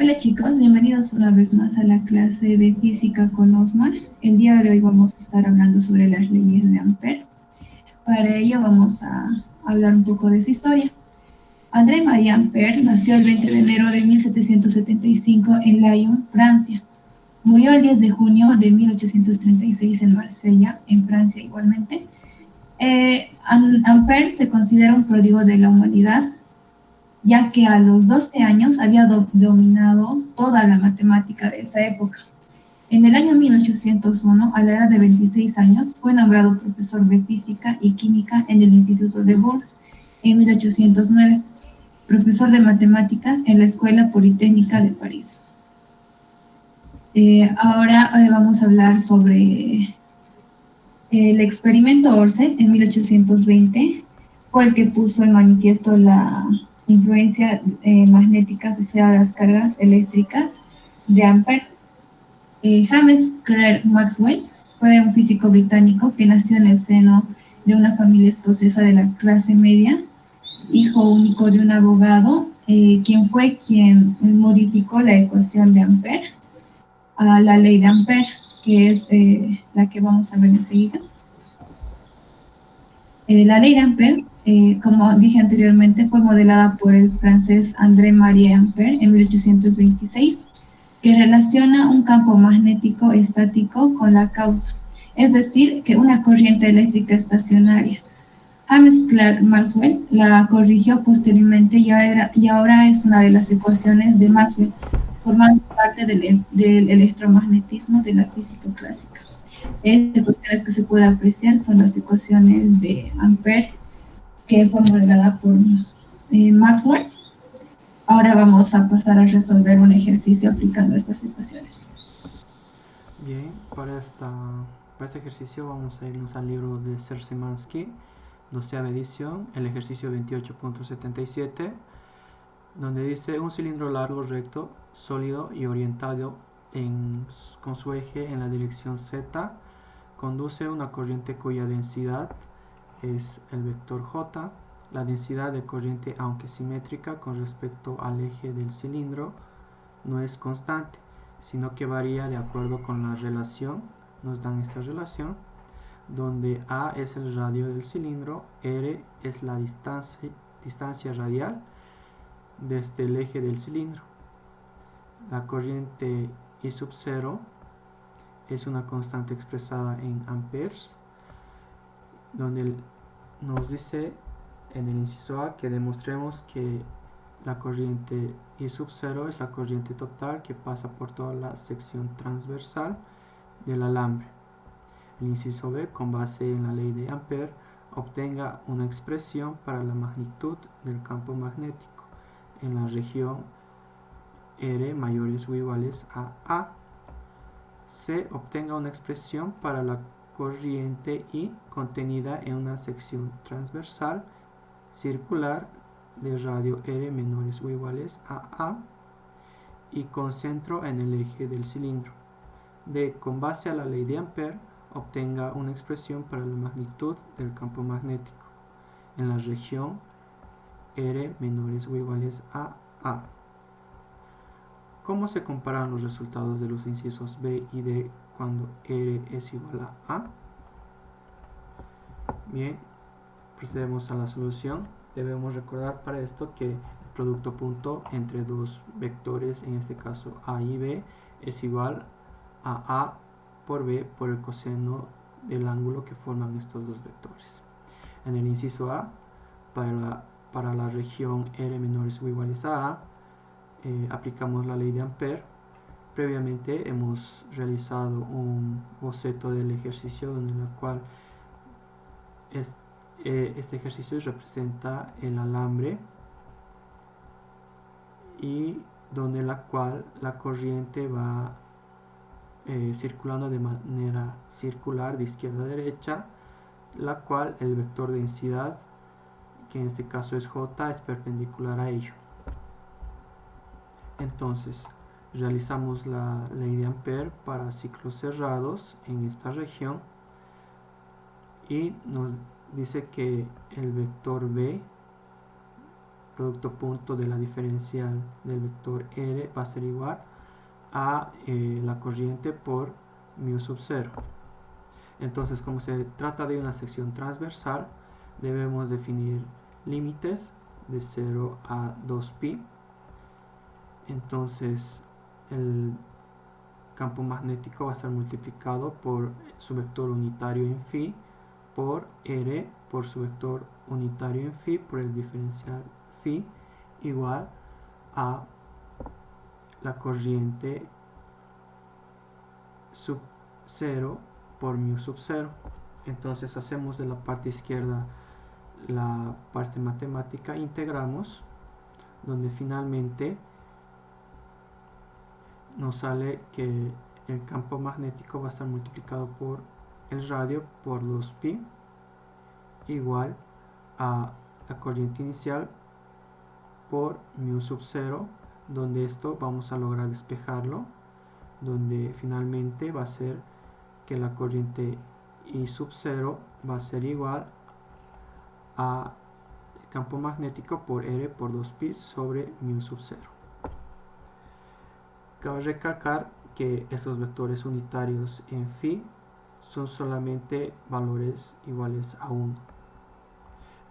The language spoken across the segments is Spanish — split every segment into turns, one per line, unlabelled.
Hola chicos, bienvenidos una vez más a la clase de física con Osmar. El día de hoy vamos a estar hablando sobre las leyes de Ampère. Para ello vamos a hablar un poco de su historia. André-Marie Ampère nació el 20 de enero de 1775 en Lyon, Francia. Murió el 10 de junio de 1836 en Marsella, en Francia igualmente. Ampère se considera un pródigo de la humanidad, ya que a los 12 años había dominado toda la matemática de esa época. En el año 1801, a la edad de 26 años, fue nombrado profesor de física y química en el Instituto de Bourg. En 1809, profesor de matemáticas en la Escuela Politécnica de París. Ahora vamos a hablar sobre el experimento Orset en 1820. Fue el que puso en manifiesto la influencia magnética asociada a las cargas eléctricas de Ampère. James Clerk Maxwell fue un físico británico que nació en el seno de una familia escocesa de la clase media, hijo único de un abogado, quien modificó la ecuación de Ampère a la ley de Ampère, que es la que vamos a ver enseguida. La ley de Ampère, como dije anteriormente, fue modelada por el francés André-Marie Ampère en 1826, que relaciona un campo magnético estático con la causa, es decir, que una corriente eléctrica estacionaria. James Clerk Maxwell la corrigió posteriormente y ahora es una de las ecuaciones de Maxwell, formando parte del electromagnetismo de la física clásica. Estas ecuaciones que se pueden apreciar son las ecuaciones de Ampère, que fue modelada por Maxwell. Ahora vamos a pasar a resolver un ejercicio aplicando estas ecuaciones.
Bien, para este ejercicio vamos a irnos al libro de Szymanski, 12ª edición, el ejercicio 28.77, donde dice un cilindro largo, recto, sólido y orientado con su eje en la dirección Z, conduce una corriente cuya densidad es el vector J. La densidad de corriente, aunque simétrica con respecto al eje del cilindro, no es constante, sino que varía de acuerdo con la relación. Nos dan esta relación, donde A es el radio del cilindro, R es la distancia radial desde el eje del cilindro. La corriente I sub 0 es una constante expresada en amperes, donde nos dice en el inciso A que demostremos que la corriente I sub 0 es la corriente total que pasa por toda la sección transversal del alambre. El inciso B, con base en la ley de Ampère, obtenga una expresión para la magnitud del campo magnético en la región R mayores o iguales a A. C, obtenga una expresión para la corriente I contenida en una sección transversal circular de radio R menores o iguales a A y con centro en el eje del cilindro. D, con base a la ley de Ampère, obtenga una expresión para la magnitud del campo magnético en la región R menores o iguales a A. ¿Cómo se comparan los resultados de los incisos B y D cuando R es igual a A? Bien, procedemos a la solución. Debemos recordar para esto que el producto punto entre dos vectores, en este caso A y B, es igual a por B por el coseno del ángulo que forman estos dos vectores. En el inciso A, para la región R menores o iguales a A, aplicamos la ley de Ampère. Previamente hemos realizado un boceto del ejercicio en el cual este ejercicio representa el alambre y donde la corriente va circulando de manera circular de izquierda a derecha, la cual el vector densidad, que en este caso es J, es perpendicular a ello. Entonces realizamos la ley de Ampère para ciclos cerrados en esta región y nos dice que el vector B producto punto de la diferencial del vector R va a ser igual a la corriente por mu sub 0. Entonces, como se trata de una sección transversal, debemos definir límites de 0 a 2pi. Entonces, el campo magnético va a estar multiplicado por su vector unitario en phi por R por su vector unitario en phi por el diferencial phi igual a la corriente sub 0 por mu sub 0. Entonces hacemos de la parte izquierda la parte matemática, integramos, donde finalmente nos sale que el campo magnético va a estar multiplicado por el radio por 2pi igual a la corriente inicial por mu sub 0, donde esto vamos a lograr despejarlo, donde finalmente va a ser que la corriente I sub 0 va a ser igual a el campo magnético por R por 2pi sobre mu sub 0. Cabe recalcar que estos vectores unitarios en phi son solamente valores iguales a 1.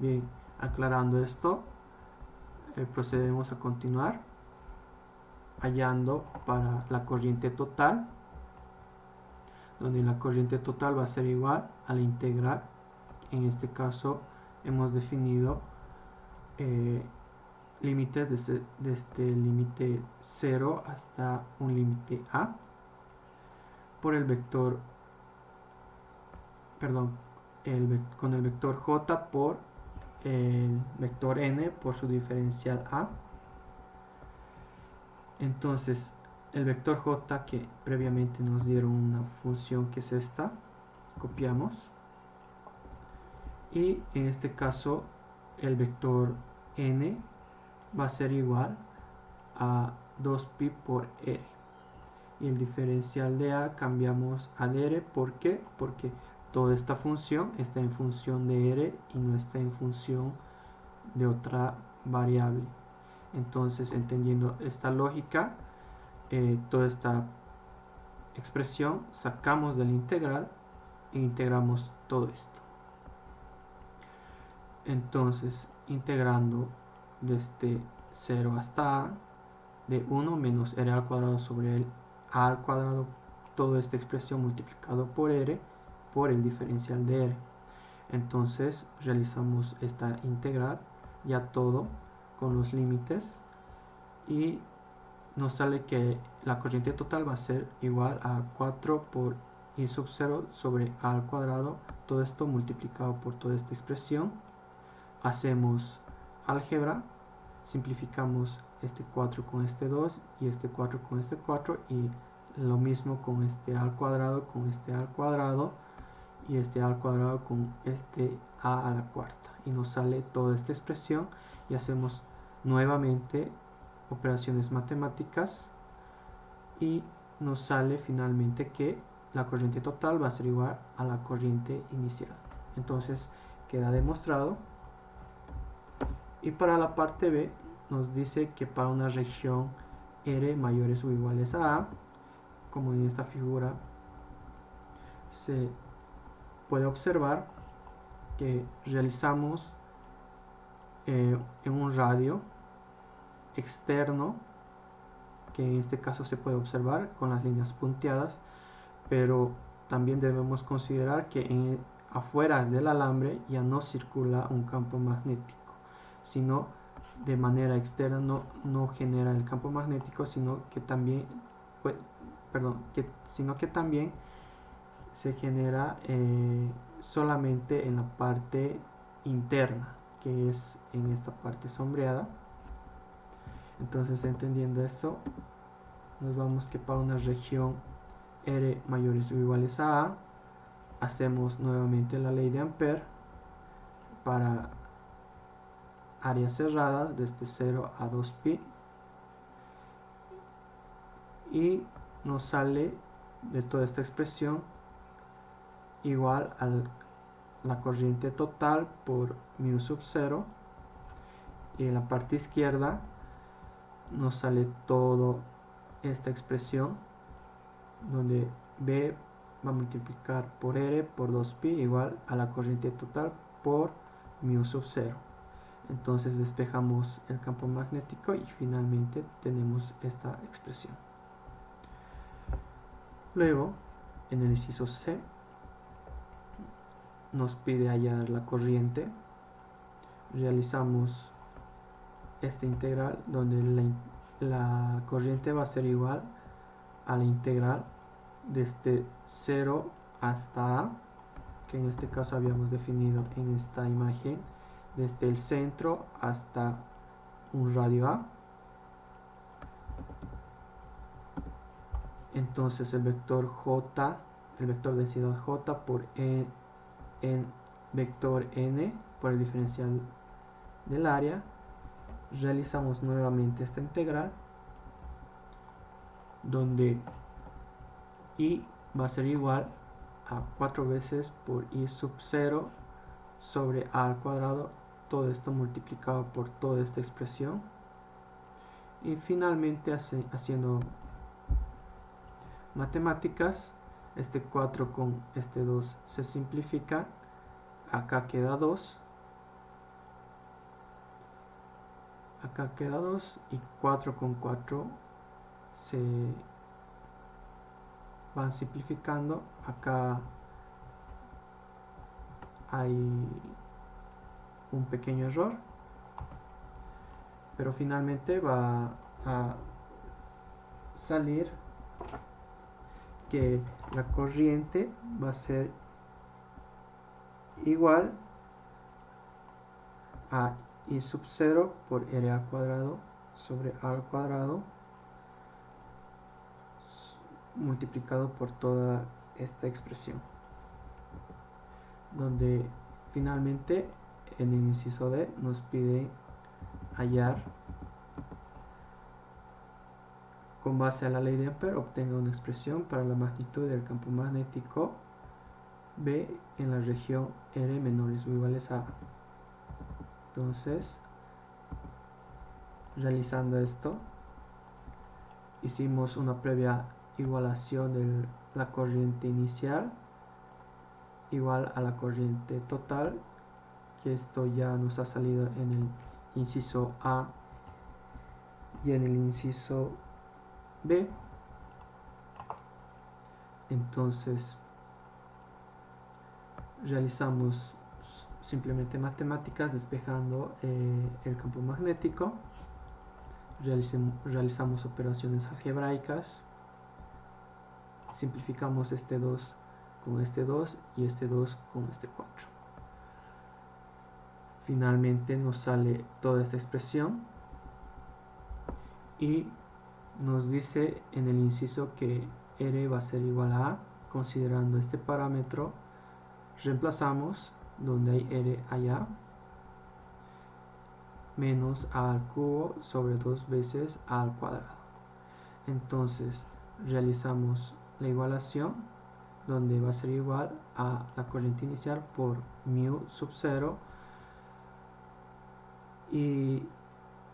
Bien, aclarando esto, procedemos a continuar hallando para la corriente total, donde la corriente total va a ser igual a la integral. En este caso hemos definido límites desde el límite 0 hasta un límite a por el vector, con el vector j por el vector n por su diferencial a. Entonces el vector j, que previamente nos dieron una función que es esta, copiamos, y en este caso el vector n va a ser igual a 2pi por r, y el diferencial de a cambiamos a dr. ¿Por qué? Porque toda esta función está en función de r y no está en función de otra variable. Entonces, entendiendo esta lógica, toda esta expresión sacamos de la integral e integramos todo esto. Entonces, integrando desde 0 hasta a, de 1 menos r al cuadrado sobre el a al cuadrado, toda esta expresión multiplicado por r por el diferencial de r. Entonces realizamos esta integral ya todo con los límites y nos sale que la corriente total va a ser igual a 4 por i sub 0 sobre a al cuadrado, todo esto multiplicado por toda esta expresión. Hacemos álgebra, simplificamos este 4 con este 2 y este 4 con este 4, y lo mismo con este a al cuadrado con este a al cuadrado y este a al cuadrado con este a la cuarta, y nos sale toda esta expresión. Y hacemos nuevamente operaciones matemáticas y nos sale finalmente que la corriente total va a ser igual a la corriente inicial. Entonces queda demostrado. Y para la parte B nos dice que para una región R mayores o iguales a A, como en esta figura se puede observar, que realizamos en un radio externo, que en este caso se puede observar con las líneas punteadas, pero también debemos considerar que afuera del alambre ya no circula un campo magnético, sino de manera externa no genera el campo magnético, sino que también se genera solamente en la parte interna, que es en esta parte sombreada. Entonces, entendiendo esto, nos vamos que para una región R mayores o iguales a A, hacemos nuevamente la ley de Ampère para áreas cerradas desde 0 a 2pi, y nos sale de toda esta expresión igual a la corriente total por mu sub 0 Y en la parte izquierda nos sale toda esta expresión donde B va a multiplicar por R por 2pi igual a la corriente total por mu sub 0. Entonces despejamos el campo magnético y finalmente tenemos esta expresión. Luego, en el inciso C, nos pide hallar la corriente. Realizamos esta integral donde la corriente va a ser igual a la integral desde 0 hasta A, que en este caso habíamos definido en esta imagen, desde el centro hasta un radio A. Entonces el vector J, el vector densidad J por vector N por el diferencial del área. Realizamos nuevamente esta integral donde I va a ser igual a 4 veces por I sub 0 sobre A al cuadrado, todo esto multiplicado por toda esta expresión, y finalmente haciendo matemáticas, este 4 con este 2 se simplifica, acá queda 2, acá queda 2 y 4 con 4 se van simplificando. Acá hay un pequeño error, pero finalmente va a salir que la corriente va a ser igual a I sub 0 por R al cuadrado sobre A al cuadrado multiplicado por toda esta expresión, donde finalmente en el inciso D nos pide hallar, con base a la ley de Ampère, obtenga una expresión para la magnitud del campo magnético B en la región R menores o iguales a A. Entonces, realizando esto, hicimos una previa igualación de la corriente inicial igual a la corriente total, que esto ya nos ha salido en el inciso A y en el inciso B. Entonces realizamos simplemente matemáticas despejando el campo magnético, realizamos operaciones algebraicas, simplificamos este 2 con este 2 y este 2 con este 4. Finalmente nos sale toda esta expresión y nos dice en el inciso que R va a ser igual a A. Considerando este parámetro, reemplazamos donde hay R hay A, menos A al cubo sobre 2 veces A al cuadrado. Entonces realizamos la igualación donde va a ser igual a la corriente inicial por mu sub 0 y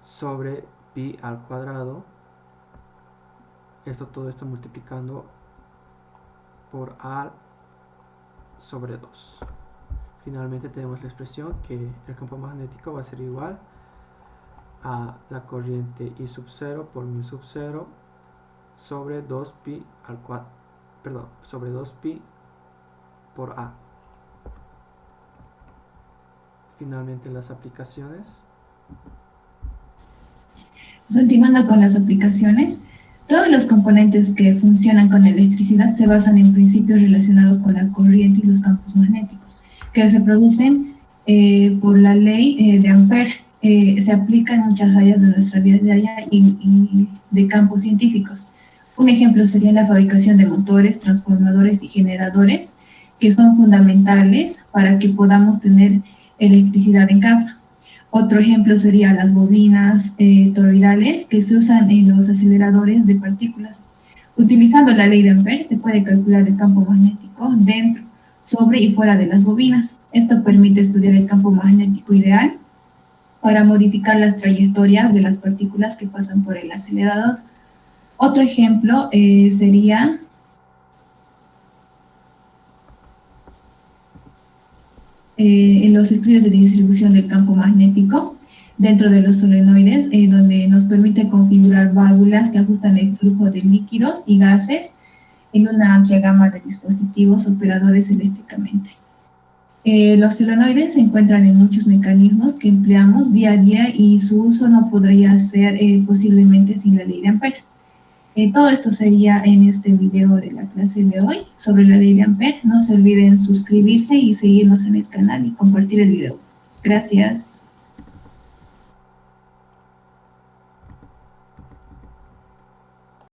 sobre pi al cuadrado, todo esto multiplicando por A sobre 2. Finalmente tenemos la expresión que el campo magnético va a ser igual a la corriente I sub 0 por mu sub 0 sobre 2pi al cuadrado, sobre 2pi por A. Finalmente las aplicaciones.
Continuando con las aplicaciones, todos los componentes que funcionan con electricidad se basan en principios relacionados con la corriente y los campos magnéticos, que se producen por la ley de Ampère. Se aplica en muchas áreas de nuestra vida diaria y de campos científicos. Un ejemplo sería la fabricación de motores, transformadores y generadores, que son fundamentales para que podamos tener electricidad en casa. Otro ejemplo sería las bobinas toroidales que se usan en los aceleradores de partículas. Utilizando la ley de Ampère se puede calcular el campo magnético dentro, sobre y fuera de las bobinas. Esto permite estudiar el campo magnético ideal para modificar las trayectorias de las partículas que pasan por el acelerador. Otro ejemplo sería en los estudios de distribución del campo magnético dentro de los solenoides, donde nos permite configurar válvulas que ajustan el flujo de líquidos y gases en una amplia gama de dispositivos operadores eléctricamente. Los solenoides se encuentran en muchos mecanismos que empleamos día a día y su uso no podría ser posiblemente sin la ley de Ampère. Todo esto sería en este video de la clase de hoy sobre la ley de Ampère. No se olviden suscribirse y seguirnos en el canal y compartir el video. Gracias.